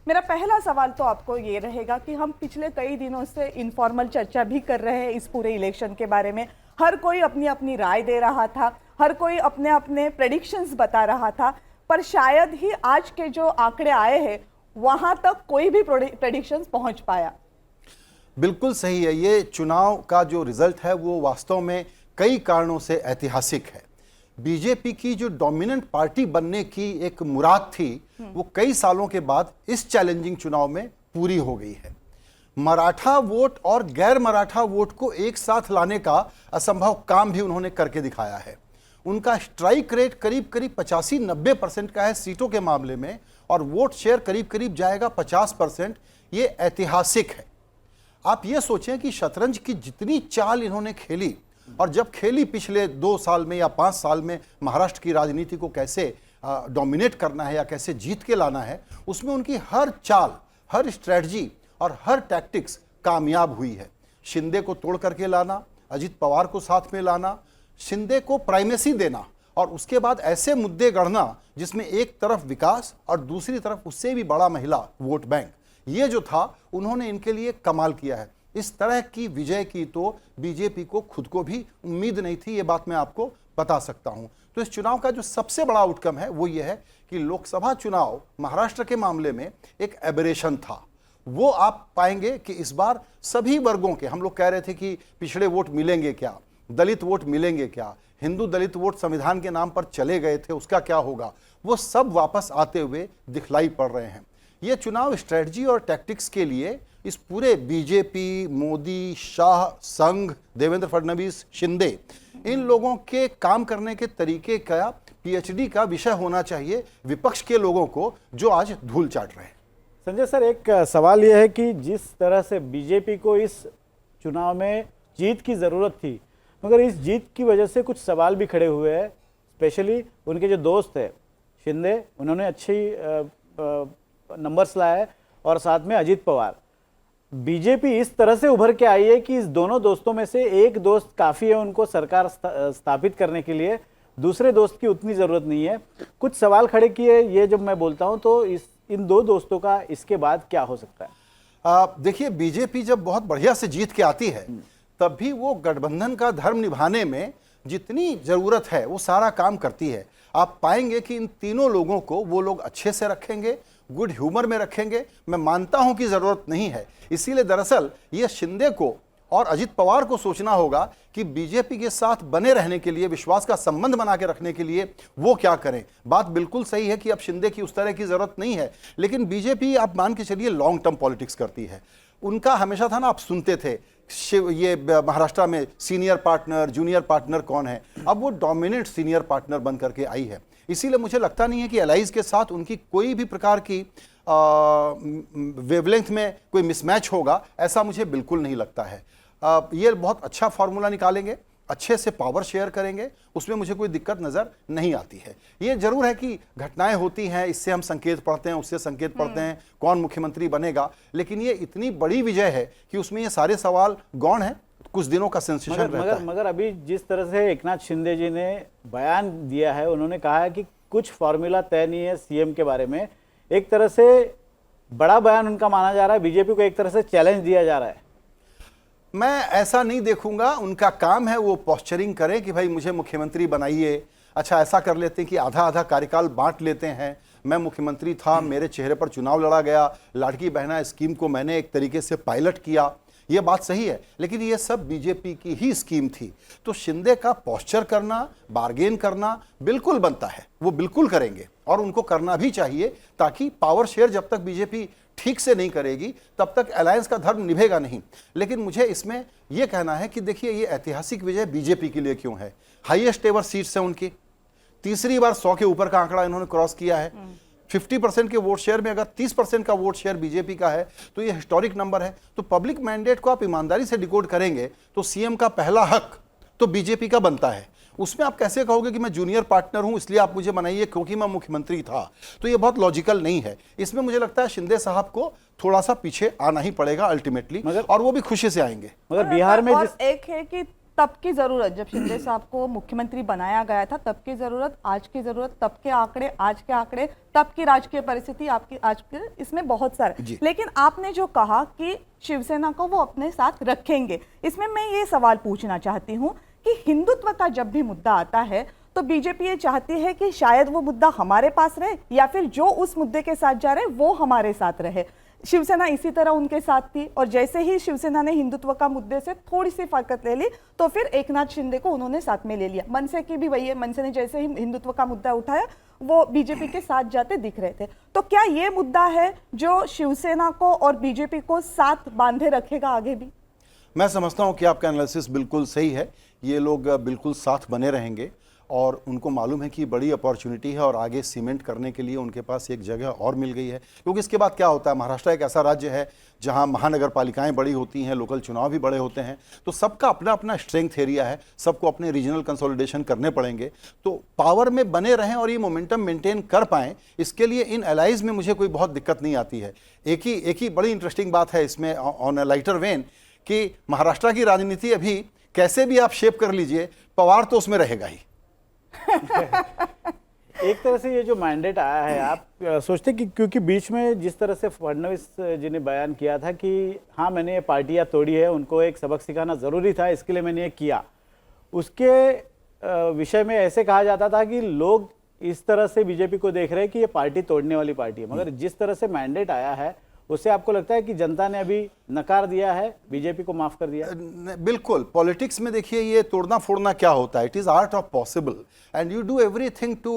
मेरा पहला सवाल तो आपको ये रहेगा कि हम पिछले कई दिनों से इनफॉर्मल चर्चा भी कर रहे हैं इस पूरे इलेक्शन के बारे में। हर कोई अपनी अपनी राय दे रहा था, हर कोई अपने अपने प्रेडिक्शंस बता रहा था, पर शायद ही आज के जो आंकड़े आए हैं वहां तक कोई भी प्रेडिक्शंस पहुंच पाया। बिल्कुल सही है। ये चुनाव का जो रिजल्ट है वो वास्तव में कई कारणों से ऐतिहासिक है। बीजेपी की जो डोमिनेंट पार्टी बनने की एक मुराद थी वो कई सालों के बाद इस चैलेंजिंग चुनाव में पूरी हो गई है। मराठा वोट और गैर मराठा वोट को एक साथ लाने का असंभव काम भी उन्होंने करके दिखाया है। उनका स्ट्राइक रेट करीब करीब 85-90% का है सीटों के मामले में, और वोट शेयर करीब करीब जाएगा 50%। ये ऐतिहासिक है। आप ये सोचें कि शतरंज की जितनी चाल इन्होंने खेली, और जब खेली पिछले 2 साल में या 5 साल में महाराष्ट्र की राजनीति को कैसे डोमिनेट करना है या कैसे जीत के लाना है, उसमें उनकी हर चाल, हर स्ट्रेटजी और हर टैक्टिक्स कामयाब हुई है। शिंदे को तोड़ करके लाना, अजित पवार को साथ में लाना, शिंदे को प्राइमेसी देना, और उसके बाद ऐसे मुद्दे गढ़ना जिसमें एक तरफ विकास और दूसरी तरफ उससे भी बड़ा महिला वोट बैंक, ये जो था उन्होंने इनके लिए कमाल किया है। इस तरह की विजय की तो बीजेपी को खुद को भी उम्मीद नहीं थी, ये बात मैं आपको बता सकता हूं। तो इस चुनाव का जो सबसे बड़ा आउटकम है वो ये है कि लोकसभा चुनाव महाराष्ट्र के मामले में एक एबरेशन था। वो आप पाएंगे कि इस बार सभी वर्गों के, हम लोग कह रहे थे कि पिछड़े वोट मिलेंगे क्या, दलित वोट मिलेंगे क्या, हिंदू दलित वोट संविधान के नाम पर चले गए थे उसका क्या होगा, वो सब वापस आते हुए दिखलाई पड़ रहे हैं। ये चुनाव स्ट्रेटजी और टैक्टिक्स के लिए इस पूरे बीजेपी, मोदी, शाह, संघ, देवेंद्र फडणवीस, शिंदे, इन लोगों के काम करने के तरीके का पीएचडी का विषय होना चाहिए विपक्ष के लोगों को जो आज धूल चाट रहे हैं। संजय सर, एक सवाल यह है कि जिस तरह से बीजेपी को इस चुनाव में जीत की ज़रूरत थी, मगर इस जीत की वजह से कुछ सवाल भी खड़े हुए हैं। स्पेशली उनके जो दोस्त है शिंदे, उन्होंने अच्छी नंबर्स लाया है, और साथ में अजित पवार। बीजेपी इस तरह से उभर के आई है कि इस दोनों दोस्तों में से एक दोस्त काफ़ी है उनको सरकार स्थापित करने के लिए, दूसरे दोस्त की उतनी ज़रूरत नहीं है। कुछ सवाल खड़े किए, ये जब मैं बोलता हूँ तो इन दो दोस्तों का इसके बाद क्या हो सकता है? देखिए, बीजेपी जब बहुत बढ़िया से जीत के आती है तब भी वो गठबंधन का धर्म निभाने में जितनी ज़रूरत है वो सारा काम करती है। आप पाएंगे कि इन तीनों लोगों को वो लोग अच्छे से रखेंगे, गुड ह्यूमर में रखेंगे। मैं मानता हूं कि ज़रूरत नहीं है, इसीलिए दरअसल ये शिंदे को और अजित पवार को सोचना होगा कि बीजेपी के साथ बने रहने के लिए, विश्वास का संबंध बना के रखने के लिए वो क्या करें। बात बिल्कुल सही है कि अब शिंदे की उस तरह की ज़रूरत नहीं है, लेकिन बीजेपी आप मान के चलिए लॉन्ग टर्म पॉलिटिक्स करती है। उनका हमेशा था ना, आप सुनते थे ये महाराष्ट्र में सीनियर पार्टनर, जूनियर पार्टनर कौन है, अब वो डोमिनेंट सीनियर पार्टनर बन करके आई है। इसीलिए मुझे लगता नहीं है कि एलाइज के साथ उनकी कोई भी प्रकार की वेवलेंथ में कोई मिसमैच होगा, ऐसा मुझे बिल्कुल नहीं लगता है। ये बहुत अच्छा फार्मूला निकालेंगे, अच्छे से पावर शेयर करेंगे, उसमें मुझे कोई दिक्कत नज़र नहीं आती है। ये जरूर है कि घटनाएं होती हैं, इससे हम संकेत पढ़ते हैं, उससे संकेत पढ़ते हैं कौन मुख्यमंत्री बनेगा, लेकिन ये इतनी बड़ी विजय है कि उसमें ये सारे सवाल गौण हैं। कुछ दिनों का सेंसेशन रहता है। मगर अभी जिस तरह से एकनाथ शिंदे जी ने बयान दिया है, उन्होंने कहा है कि कुछ फॉर्मूला तय नहीं है सीएम के बारे में। एक तरह से बड़ा बयान उनका माना जा रहा है, बीजेपी को एक तरह से चैलेंज दिया जा रहा है। मैं ऐसा नहीं देखूंगा, उनका काम है वो पोस्चरिंग करें कि भाई मुझे मुख्यमंत्री बनाइए। अच्छा, ऐसा कर लेते हैं कि आधा आधा कार्यकाल बांट लेते हैं, मैं मुख्यमंत्री था, मेरे चेहरे पर चुनाव लड़ा गया, लाड़की बहना स्कीम को मैंने एक तरीके से पायलट किया, ये बात सही है, लेकिन ये सब बीजेपी की ही स्कीम थी। तो शिंदे का पोस्चर करना, बार्गेन करना बिल्कुल बनता है, वो बिल्कुल करेंगे और उनको करना भी चाहिए, ताकि पावर शेयर जब तक बीजेपी ठीक से नहीं करेगी तब तक अलायंस का धर्म निभेगा नहीं। लेकिन मुझे इसमें यह कहना है कि देखिए, ये ऐतिहासिक विजय बीजेपी के लिए क्यों है। हाईएस्ट एवर सीट्स है उनकी, तीसरी बार 100 के ऊपर का आंकड़ा इन्होंने क्रॉस किया है। 50% के वोट शेयर में अगर 30% का वोट शेयर बीजेपी का है तो ये हिस्टोरिक नंबर है। तो पब्लिक मैंडेट को आप ईमानदारी से डिकोड करेंगे तो सीएम का पहला हक तो बीजेपी का बनता है। उसमें आप कैसे कहोगे कि मैं जूनियर पार्टनर हूं इसलिए आप मुझे बनाइए क्योंकि मैं मुख्यमंत्री था, तो ये बहुत लॉजिकल नहीं है। इसमें मुझे लगता है शिंदे साहब को थोड़ा सा पीछे आना ही पड़ेगा अल्टीमेटली, और वो भी खुशी से आएंगे। मगर बिहार में और एक है कि तब की जरूरत, जब शिंदे साहब को मुख्यमंत्री बनाया गया था, तब की जरूरत, आज की जरूरत, तब के आंकड़े, आज के आंकड़े, तब की राजकीय परिस्थिति, आपकी आज के, इसमें बहुत सारे। लेकिन आपने जो कहा कि शिवसेना को वो अपने साथ रखेंगे, इसमें मैं ये सवाल पूछना चाहती हूँ कि हिंदुत्व का जब भी मुद्दा आता है तो बीजेपी ये चाहती है कि शायद वो मुद्दा हमारे पास रहे, या फिर जो उस मुद्दे के साथ जा रहे वो हमारे साथ रहे। शिवसेना इसी तरह उनके साथ थी, और जैसे ही शिवसेना ने हिंदुत्व का मुद्दे से थोड़ी सी फरकत ले ली तो फिर एकनाथ शिंदे को उन्होंने साथ में ले लिया। मनसे की भी वही है, मनसे ने जैसे ही हिंदुत्व का मुद्दा उठाया वो बीजेपी के साथ जाते दिख रहे थे। तो क्या ये मुद्दा है जो शिवसेना को और बीजेपी को साथ बांधे रखेगा आगे भी? मैं समझता हूं कि आपका एनालिसिस बिल्कुल सही है। ये लोग बिल्कुल साथ बने रहेंगे और उनको मालूम है कि बड़ी अपॉर्चुनिटी है और आगे सीमेंट करने के लिए उनके पास एक जगह और मिल गई है। क्योंकि इसके बाद क्या होता है, महाराष्ट्र एक ऐसा राज्य है जहां महानगर पालिकाएं बड़ी होती हैं, लोकल चुनाव भी बड़े होते हैं, तो सबका अपना अपना स्ट्रेंथ एरिया है, सबको अपने रीजनल कंसोलिडेशन करने पड़ेंगे। तो पावर में बने रहें और ये मोमेंटम मेंटेन कर पाएं, इसके लिए इन एलाइज में मुझे कोई बहुत दिक्कत नहीं आती है। एक ही बड़ी इंटरेस्टिंग बात है इसमें ऑन अ लाइटर वेन कि महाराष्ट्र की राजनीति अभी कैसे भी आप शेप कर लीजिए, पवार तो उसमें रहेगा ही। एक तरह से ये जो मैंडेट आया है, आप सोचते कि क्योंकि बीच में जिस तरह से फडणवीस जी ने बयान किया था कि हाँ मैंने ये पार्टियां तोड़ी है, उनको एक सबक सिखाना जरूरी था, इसके लिए मैंने ये किया, उसके विषय में ऐसे कहा जाता था कि लोग इस तरह से बीजेपी को देख रहे हैं कि ये पार्टी तोड़ने वाली पार्टी है। मगर जिस तरह से मैंडेट आया है उससे आपको लगता है कि जनता ने अभी नकार दिया है, बीजेपी को माफ कर दिया? बिल्कुल। पॉलिटिक्स में देखिए ये तोड़ना फोड़ना क्या होता है, it is art of possible and you do everything to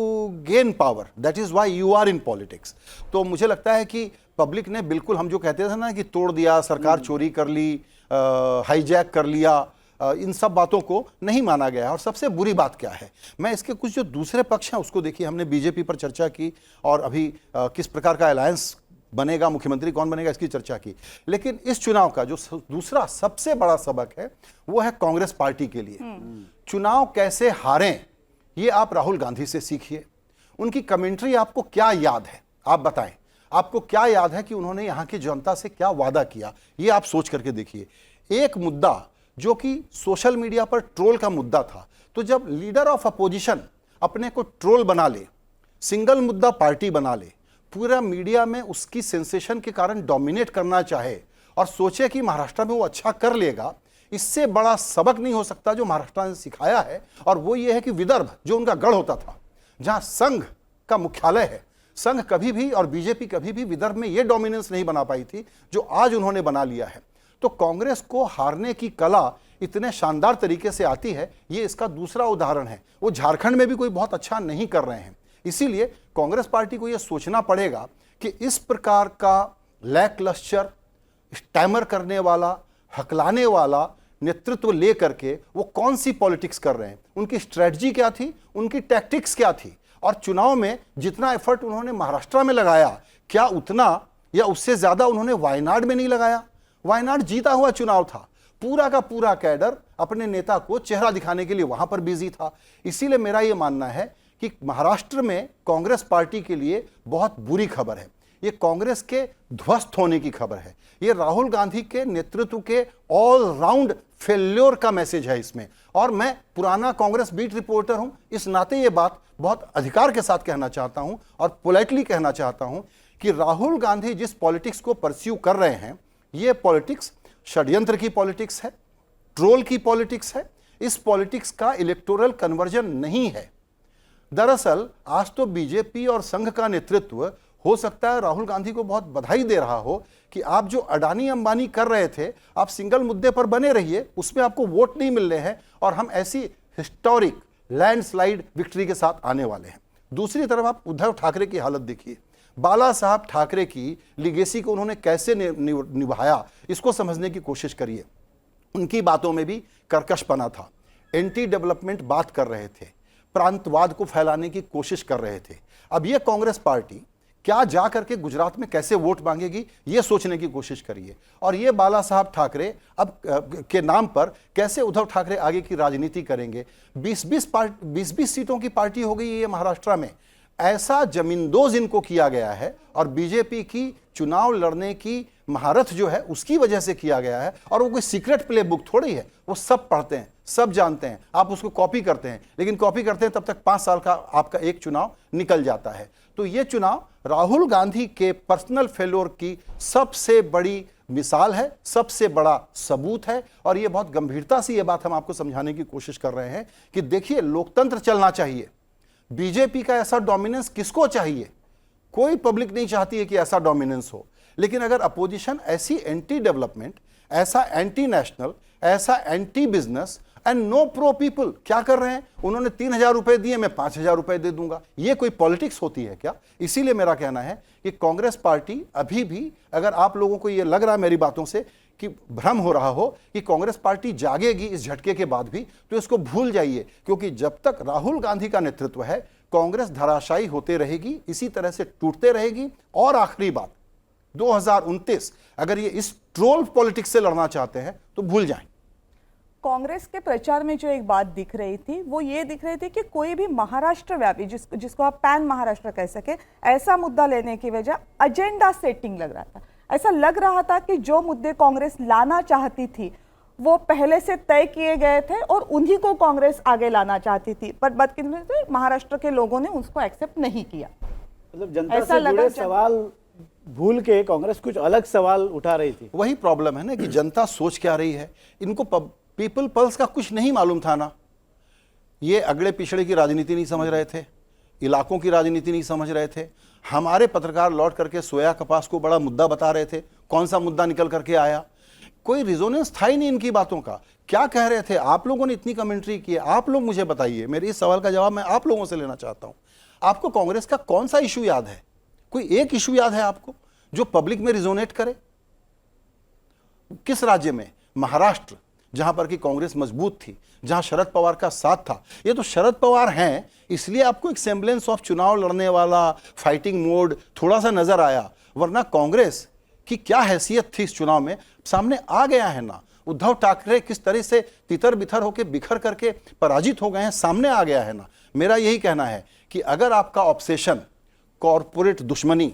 gain power, that is why you are in politics. तो मुझे लगता है कि पब्लिक ने बिल्कुल, हम जो कहते थे ना कि तोड़ दिया, सरकार चोरी कर ली, हाईजैक कर लिया, इन सब बातों को नहीं माना गया। और सबसे बुरी बात क्या है, मैं इसके कुछ जो दूसरे पक्ष हैं उसको देखिए, हमने बीजेपी पर चर्चा की और अभी किस प्रकार का अलायंस बनेगा, मुख्यमंत्री कौन बनेगा, इसकी चर्चा की। लेकिन इस चुनाव का जो दूसरा सबसे बड़ा सबक है वो है कांग्रेस पार्टी के लिए। चुनाव कैसे हारें ये आप राहुल गांधी से सीखिए। उनकी कमेंट्री आपको क्या याद है, आप बताएं, आपको क्या याद है कि उन्होंने यहां की जनता से क्या वादा किया, ये आप सोच करके देखिए। एक मुद्दा जो कि सोशल मीडिया पर ट्रोल का मुद्दा था, तो जब लीडर ऑफ अपोजिशन अपने को ट्रोल बना ले, सिंगल मुद्दा पार्टी बना ले, पूरा मीडिया में उसकी सेंसेशन के कारण डोमिनेट करना चाहे और सोचे कि महाराष्ट्र में वो अच्छा कर लेगा, इससे बड़ा सबक नहीं हो सकता जो महाराष्ट्र ने सिखाया है। और वो ये है कि विदर्भ जो उनका गढ़ होता था, जहां संघ का मुख्यालय है, संघ कभी भी और बीजेपी कभी भी विदर्भ में ये डोमिनेंस नहीं बना पाई थी जो आज उन्होंने बना लिया है। तो कांग्रेस को हारने की कला इतने शानदार तरीके से आती है, ये इसका दूसरा उदाहरण है। वो झारखंड में भी कोई बहुत अच्छा नहीं कर रहे हैं, इसीलिए कांग्रेस पार्टी को यह सोचना पड़ेगा कि इस प्रकार का लैकलस्टर, स्टैमर करने वाला, हकलाने वाला नेतृत्व लेकर के वो कौन सी पॉलिटिक्स कर रहे हैं, उनकी स्ट्रेटजी क्या थी, उनकी टैक्टिक्स क्या थी, और चुनाव में जितना एफर्ट उन्होंने महाराष्ट्र में लगाया, क्या उतना या उससे ज्यादा उन्होंने वायनाड में नहीं लगाया? वायनाड जीता हुआ चुनाव था, पूरा का पूरा कैडर अपने नेता को चेहरा दिखाने के लिए वहां पर बिजी था। इसीलिए मेरा यह मानना है कि महाराष्ट्र में कांग्रेस पार्टी के लिए बहुत बुरी खबर है, ये कांग्रेस के ध्वस्त होने की खबर है, ये राहुल गांधी के नेतृत्व के ऑल राउंड फेल्योर का मैसेज है इसमें। और मैं पुराना कांग्रेस बीट रिपोर्टर हूं, इस नाते ये बात बहुत अधिकार के साथ कहना चाहता हूं और पोलाइटली कहना चाहता हूं कि राहुल गांधी जिस पॉलिटिक्स को परस्यू कर रहे हैं, ये पॉलिटिक्स षड्यंत्र की पॉलिटिक्स है, ट्रोल की पॉलिटिक्स है। इस पॉलिटिक्स का इलेक्टोरल कन्वर्जन नहीं है। दरअसल आज तो बीजेपी और संघ का नेतृत्व हो सकता है राहुल गांधी को बहुत बधाई दे रहा हो कि आप जो अडानी अंबानी कर रहे थे, आप सिंगल मुद्दे पर बने रहिए, उसमें आपको वोट नहीं मिल रहे हैं और हम ऐसी हिस्टोरिक लैंडस्लाइड विक्ट्री के साथ आने वाले हैं। दूसरी तरफ आप उद्धव ठाकरे की हालत देखिए, बाला साहब ठाकरे की लिगेसी को उन्होंने कैसे निभाया, इसको समझने की कोशिश करिए। उनकी बातों में भी कर्कशपना था, एंटी डेवलपमेंट बात कर रहे थे, प्रांतवाद को फैलाने की कोशिश कर रहे थे। अब ये कांग्रेस पार्टी क्या जा करके गुजरात में कैसे वोट मांगेगी, ये सोचने की कोशिश करिए। और ये बाला साहब ठाकरे अब के नाम पर कैसे उद्धव ठाकरे आगे की राजनीति करेंगे। 20-20 सीटों की पार्टी हो गई ये महाराष्ट्र में, ऐसा जमींदोज इनको किया गया है और बीजेपी की चुनाव लड़ने की महारथ जो है उसकी वजह से किया गया है। और वो कोई सीक्रेट प्ले बुक थोड़ी है, वो सब पढ़ते हैं, सब जानते हैं, आप उसको कॉपी करते हैं, लेकिन कॉपी करते हैं तब तक 5 साल का आपका एक चुनाव निकल जाता है। तो ये चुनाव राहुल गांधी के पर्सनल फेल्योर की सबसे बड़ी मिसाल है, सबसे बड़ा सबूत है। और ये बहुत गंभीरता से ये बात हम आपको समझाने की कोशिश कर रहे हैं कि देखिए, लोकतंत्र चलना चाहिए। बीजेपी का ऐसा डोमिनेंस किसको चाहिए? कोई पब्लिक नहीं चाहती है कि ऐसा डोमिनेंस हो, लेकिन अगर अपोजिशन ऐसी एंटी डेवलपमेंट, ऐसा एंटी नेशनल, ऐसा anti business and no pro people क्या कर रहे हैं? उन्होंने 3,000 रुपए दिए, मैं 5,000 रुपए दे दूंगा। ये कोई पॉलिटिक्स होती है क्या? इसीलिए मेरा कहना है कि कांग्रेस पार्टी अभी भी, अगर आप लोगों को ये लग रहा है मेरी बातों से कि भ्रम हो रहा हो कि कांग्रेस पार्टी जागेगी इस झटके के बाद भी, तो इसको भूल जाइए, क्योंकि जब तक राहुल गांधी का नेतृत्व है कांग्रेस धराशायी होते रहेगी, इसी तरह से टूटते रहेगी। और आखिरी बात, 2029 अगर ये इस ट्रोल पॉलिटिक्स से लड़ना चाहते हैं तो भूल जाएं। कांग्रेस के प्रचार में जो एक बात दिख रही थी वो ये दिख रही थी कि कोई भी महाराष्ट्र व्यापी, जिसको आप पैन महाराष्ट्र कह सके, ऐसा मुद्दा लेने की वजह एजेंडा सेटिंग लग रहा था। ऐसा लग रहा था कि जो मुद्दे कांग्रेस लाना चाहती थी वो पहले से तय किए गए थे और उन्हीं को कांग्रेस आगे लाना चाहती थी, पर बदकिस्मती महाराष्ट्र के लोगों ने उसको एक्सेप्ट नहीं किया। मतलब जनता से जुड़े सवाल भूल के कांग्रेस कुछ अलग सवाल उठा रही थी। वही प्रॉब्लम है ना कि जनता सोच क्या रही है, इनको पीपल पल्स का कुछ नहीं मालूम था ना। ये अगड़े पिछड़े की राजनीति नहीं समझ रहे थे, इलाकों की राजनीति नहीं समझ रहे थे। हमारे पत्रकार लौट करके सोया कपास को बड़ा मुद्दा बता रहे थे, कौन सा मुद्दा निकल करके आया? कोई रिजोनेंस था ही नहीं इनकी बातों का। क्या कह रहे थे? आप लोगों ने इतनी कमेंट्री की है, आप लोग मुझे बताइए, मेरे इस सवाल का जवाब मैं आप लोगों से लेना चाहता हूं। आपको कांग्रेस का कौन सा इशू याद है? कोई एक इशू याद है आपको जो पब्लिक में रिजोनेट करे? किस राज्य में? महाराष्ट्र, जहां पर कि कांग्रेस मजबूत थी, जहां शरद पवार का साथ था। ये तो शरद पवार हैं, इसलिए आपको एक सेम्बलेंस ऑफ चुनाव लड़ने वाला फाइटिंग मोड थोड़ा सा नजर आया, वरना कांग्रेस की क्या हैसियत थी इस चुनाव में सामने आ गया है ना। उद्धव ठाकरे किस तरह से तितर बितर होकर बिखर करके पराजित हो गए हैं, सामने आ गया है ना। मेरा यही कहना है कि अगर आपका ऑब्सेशन कॉरपोरेट दुश्मनी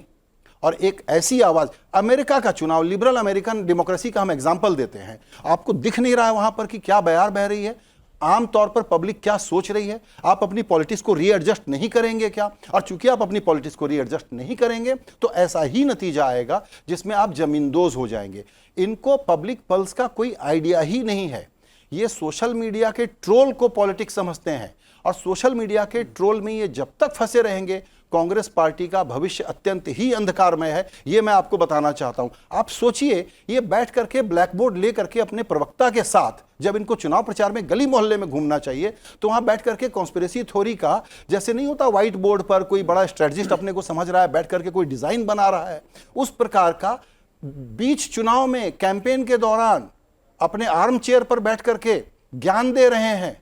और एक ऐसी आवाज, अमेरिका का चुनाव, लिबरल अमेरिकन डेमोक्रेसी का हम एग्जाम्पल देते हैं, आपको दिख नहीं रहा है वहां पर कि क्या बयार बह रही है, आमतौर पर पब्लिक क्या सोच रही है? आप अपनी पॉलिटिक्स को रीएडजस्ट नहीं करेंगे क्या? और चूंकि आप अपनी पॉलिटिक्स को रीएडजस्ट नहीं करेंगे तो ऐसा ही नतीजा आएगा जिसमें आप जमींदोज हो जाएंगे। इनको पब्लिक पल्स का कोई आइडिया ही नहीं है। ये सोशल मीडिया के ट्रोल को पॉलिटिक्स समझते हैं, और सोशल मीडिया के ट्रोल में ये जब तक फंसे रहेंगे कांग्रेस पार्टी का भविष्य अत्यंत ही अंधकारमय है। ये मैं आपको बताना चाहता हूं। आप सोचिए, ये बैठ करके ब्लैक बोर्ड ले करके अपने प्रवक्ता के साथ जब इनको चुनाव प्रचार में गली मोहल्ले में घूमना चाहिए तो वहां बैठ करके कॉन्स्पिरेसी थ्योरी का, जैसे नहीं होता व्हाइट बोर्ड पर कोई बड़ा स्ट्रेटजिस्ट अपने को समझ रहा है, बैठ करके कोई डिजाइन बना रहा है, उस प्रकार का बीच चुनाव में कैंपेन के दौरान अपने आर्म चेयर पर बैठ करके ज्ञान दे रहे हैं।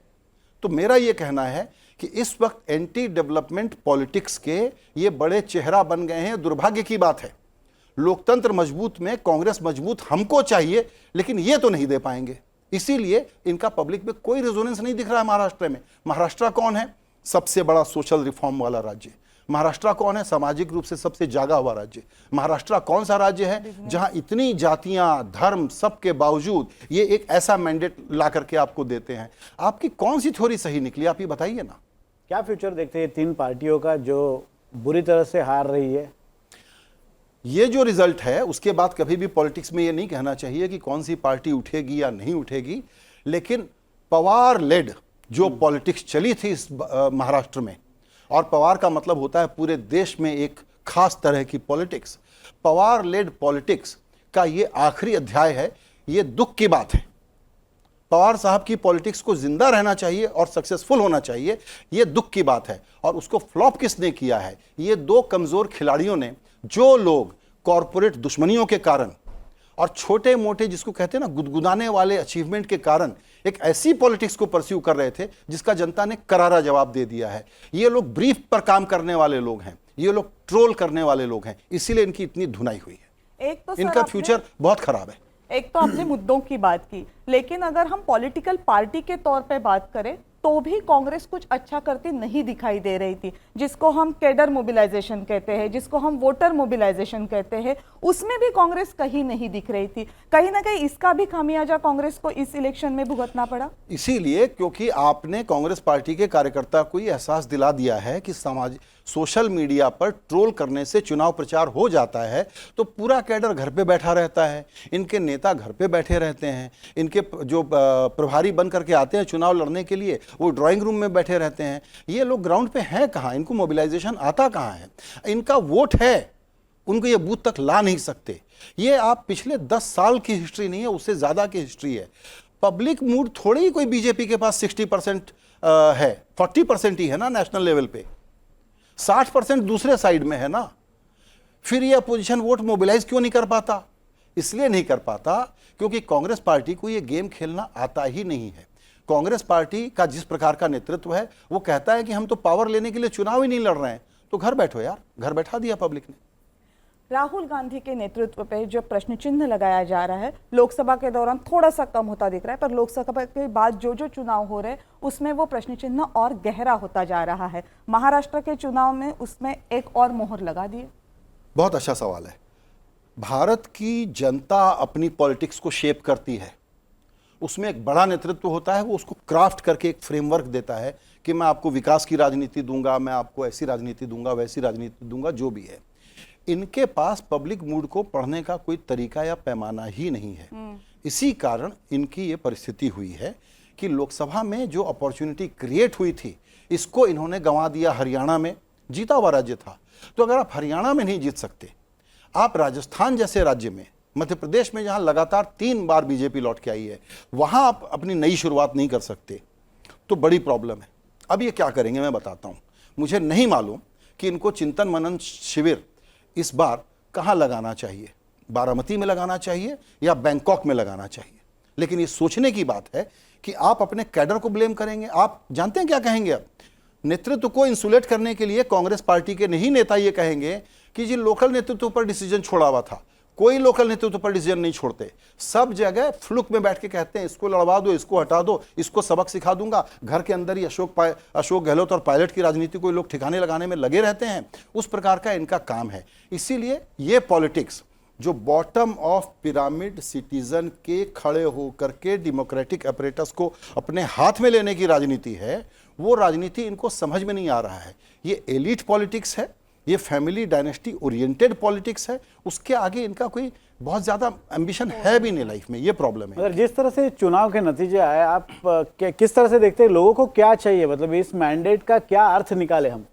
तो मेरा यह कहना है कि इस वक्त एंटी डेवलपमेंट पॉलिटिक्स के ये बड़े चेहरा बन गए हैं। दुर्भाग्य की बात है, लोकतंत्र मजबूत में कांग्रेस मजबूत हमको चाहिए, लेकिन ये तो नहीं दे पाएंगे। इसीलिए इनका पब्लिक में कोई रेजोनेंस नहीं दिख रहा है। महाराष्ट्र में, महाराष्ट्र कौन है? सबसे बड़ा सोशल रिफॉर्म वाला राज्य। महाराष्ट्र कौन है? सामाजिक रूप से सबसे जागा हुआ राज्य। महाराष्ट्र कौन सा राज्य है जहां इतनी जातियां, धर्म, सबके बावजूद ये एक ऐसा मैंडेट ला करके आपको देते हैं? आपकी कौन सी थ्योरी सही निकली, आप ये बताइए ना। क्या फ्यूचर देखते हैं तीन पार्टियों का जो बुरी तरह से हार रही है? ये जो रिजल्ट है उसके बाद कभी भी पॉलिटिक्स में ये नहीं कहना चाहिए कि कौन सी पार्टी उठेगी या नहीं उठेगी, लेकिन पवार लेड जो पॉलिटिक्स चली थी इस महाराष्ट्र में, और पवार का मतलब होता है पूरे देश में एक खास तरह की पॉलिटिक्स, पवार लेड पॉलिटिक्स का ये आखिरी अध्याय है। ये दुख की बात है। पवार साहब की पॉलिटिक्स को जिंदा रहना चाहिए और सक्सेसफुल होना चाहिए, ये दुख की बात है। और उसको फ्लॉप किसने किया है? ये दो कमजोर खिलाड़ियों ने, जो लोग कॉरपोरेट दुश्मनियों के कारण और छोटे मोटे, जिसको कहते हैं ना, गुदगुदाने वाले अचीवमेंट के कारण एक ऐसी पॉलिटिक्स को परस्यू कर रहे थे जिसका जनता ने करारा जवाब दे दिया है। ये लोग ब्रीफ पर काम करने वाले लोग हैं, ये लोग ट्रोल करने वाले लोग हैं, इसीलिए इनकी इतनी धुनाई हुई है। एक तो इनका फ्यूचर बहुत खराब है। एक तो आपने मुद्दों की बात की, लेकिन अगर हम पॉलिटिकल पार्टी के तौर पे बात करें तो भी कांग्रेस कुछ अच्छा करती नहीं दिखाई दे रही थी। जिसको हम कैडर मोबिलाइजेशन कहते हैं, जिसको हम वोटर मोबिलाइजेशन कहते हैं, उसमें भी कांग्रेस कहीं नहीं दिख रही थी। कहीं ना कहीं इसका भी खामियाजा कांग्रेस को इस इलेक्शन में भुगतना पड़ा। इसीलिए क्योंकि आपने कांग्रेस पार्टी के कार्यकर्ता को ये एहसास दिला दिया है कि सोशल मीडिया पर ट्रोल करने से चुनाव प्रचार हो जाता है, तो पूरा कैडर घर पे बैठा रहता है, इनके नेता घर पे बैठे रहते हैं, इनके जो प्रभारी बन करके आते हैं चुनाव लड़ने के लिए वो ड्राइंग रूम में बैठे रहते हैं। ये लोग ग्राउंड पे हैं कहाँ, इनको मोबिलाइजेशन आता कहाँ है? इनका वोट है, उनको ये बूथ तक ला नहीं सकते। ये आप पिछले 10 साल की हिस्ट्री नहीं है, उससे ज़्यादा की हिस्ट्री है। पब्लिक मूड थोड़ी ही कोई बीजेपी के पास 60% है, 40% ही है ना नेशनल लेवल पे, 60% दूसरे साइड में है ना। फिर ये अपोजिशन वोट मोबिलाइज क्यों नहीं कर पाता? इसलिए नहीं कर पाता क्योंकि कांग्रेस पार्टी को ये गेम खेलना आता ही नहीं है। कांग्रेस पार्टी का जिस प्रकार का नेतृत्व है वो कहता है कि हम तो पावर लेने के लिए चुनाव ही नहीं लड़ रहे हैं, तो घर बैठो यार, घर बैठा दिया पब्लिक ने। राहुल गांधी के नेतृत्व पे जो प्रश्न चिन्ह लगाया जा रहा है, लोकसभा के दौरान थोड़ा सा कम होता दिख रहा है, पर लोकसभा के बाद जो जो चुनाव हो रहे हैं उसमें वो प्रश्न चिन्ह और गहरा होता जा रहा है। महाराष्ट्र के चुनाव में उसमें एक और मोहर लगा दिए। बहुत अच्छा सवाल है। भारत की जनता अपनी पॉलिटिक्स को शेप करती है, उसमें एक बड़ा नेतृत्व होता है, वो उसको क्राफ्ट करके एक फ्रेमवर्क देता है कि मैं आपको विकास की राजनीति दूंगा, मैं आपको ऐसी राजनीति दूंगा, वैसी राजनीति दूंगा, जो भी है। इनके पास पब्लिक मूड को पढ़ने का कोई तरीका या पैमाना ही नहीं है। इसी कारण इनकी ये परिस्थिति हुई है कि लोकसभा में जो अपॉर्चुनिटी क्रिएट हुई थी, इसको इन्होंने गंवा दिया। हरियाणा में जीता हुआ राज्य था, तो अगर आप हरियाणा में नहीं जीत सकते, आप राजस्थान जैसे राज्य में, मध्य प्रदेश में जहां लगातार 3 बार बीजेपी लौट के आई है, वहां आप अपनी नई शुरुआत नहीं कर सकते, तो बड़ी प्रॉब्लम है। अब ये क्या करेंगे मैं बताता हूं। मुझे नहीं मालूम कि इनको चिंतन मनन शिविर इस बार कहां लगाना चाहिए, बारामती में लगाना चाहिए या बैंकॉक में लगाना चाहिए। लेकिन ये सोचने की बात है कि आप अपने कैडर को ब्लेम करेंगे। आप जानते हैं क्या कहेंगे? अब नेतृत्व को इंसुलेट करने के लिए कांग्रेस पार्टी के नहीं नेता ये कहेंगे कि जी लोकल नेतृत्व पर डिसीजन छोड़ा हुआ था। कोई लोकल नेतृत्व पर डिसीजन नहीं छोड़ते, सब जगह फ्लुक में बैठ के कहते हैं इसको लड़वा दो, इसको हटा दो, इसको सबक सिखा दूंगा। घर के अंदर ही अशोक गहलोत और पायलट की राजनीति को लोग ठिकाने लगाने में लगे रहते हैं। उस प्रकार का इनका काम है। इसीलिए ये पॉलिटिक्स जो बॉटम ऑफ पिरामिड सिटीजन के खड़े होकर के डेमोक्रेटिक अपरेटस को अपने हाथ में लेने की राजनीति है, वो राजनीति इनको समझ में नहीं आ रहा है। ये एलीट पॉलिटिक्स है, ये फैमिली डायनेस्टी ओरिएंटेड पॉलिटिक्स है। उसके आगे इनका कोई बहुत ज्यादा एम्बिशन है भी नहीं लाइफ में। ये प्रॉब्लम है। अगर जिस तरह से चुनाव के नतीजे आए, आप किस तरह से देखते हैं? लोगों को क्या चाहिए, मतलब इस मैंडेट का क्या अर्थ निकाले हम?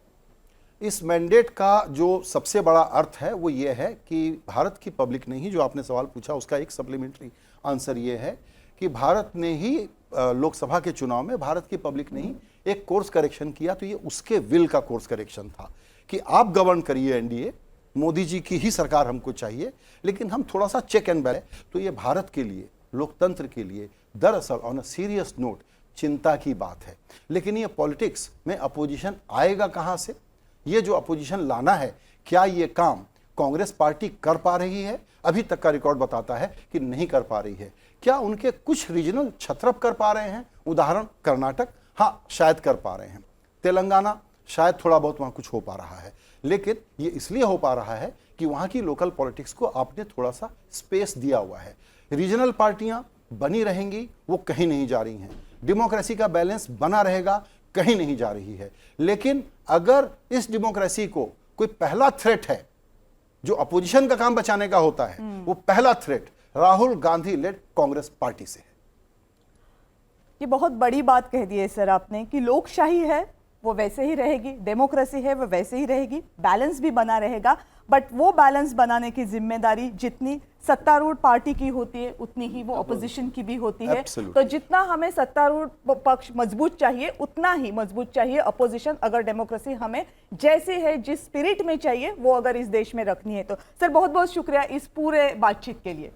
इस मैंडेट का जो सबसे बड़ा अर्थ है वो ये है कि भारत की पब्लिक ने ही, जो आपने सवाल पूछा उसका एक सप्लीमेंट्री आंसर ये है कि भारत ने ही लोकसभा के चुनाव में भारत की पब्लिक ने ही एक कोर्स करेक्शन किया। तो ये उसके विल का कोर्स करेक्शन था कि आप गवर्न करिए एनडीए, मोदी जी की ही सरकार हमको चाहिए, लेकिन हम थोड़ा सा चेक एंड बैलेंस। तो ये भारत के लिए, लोकतंत्र के लिए दरअसल ऑन अ सीरियस नोट चिंता की बात है। लेकिन ये पॉलिटिक्स में अपोजिशन आएगा कहां से? ये जो अपोजिशन लाना है, क्या ये काम कांग्रेस पार्टी कर पा रही है? अभी तक का रिकॉर्ड बताता है कि नहीं कर पा रही है। क्या उनके कुछ रीजनल छत्रप कर पा रहे हैं? उदाहरण कर्नाटक, हाँ शायद कर पा रहे हैं। तेलंगाना शायद थोड़ा बहुत वहां कुछ हो पा रहा है, लेकिन ये इसलिए हो पा रहा है कि वहां की लोकल पॉलिटिक्स को आपने थोड़ा सा स्पेस दिया हुआ है। रीजनल पार्टियां बनी रहेंगी, वो कहीं नहीं जा रही हैं। डेमोक्रेसी का बैलेंस बना रहेगा, कहीं नहीं जा रही है। लेकिन अगर इस डेमोक्रेसी को कोई पहला थ्रेट है, जो अपोजिशन का काम बचाने का होता है, वो पहला threat Rahul Gandhi led Congress party से है। ये बहुत बड़ी बात कह दी है सर आपने कि लोकशाही है वो वैसे ही रहेगी, डेमोक्रेसी है वो वैसे ही रहेगी, बैलेंस भी बना रहेगा। बट वो बैलेंस बनाने की जिम्मेदारी जितनी सत्तारूढ़ पार्टी की होती है उतनी ही वो अपोजिशन की भी होती है। तो जितना हमें सत्तारूढ़ पक्ष मजबूत चाहिए, उतना ही मजबूत चाहिए अपोजिशन, अगर डेमोक्रेसी हमें जैसे है, जिस स्पिरिट में चाहिए, वो अगर इस देश में रखनी है तो। सर बहुत बहुत शुक्रिया इस पूरे बातचीत के लिए।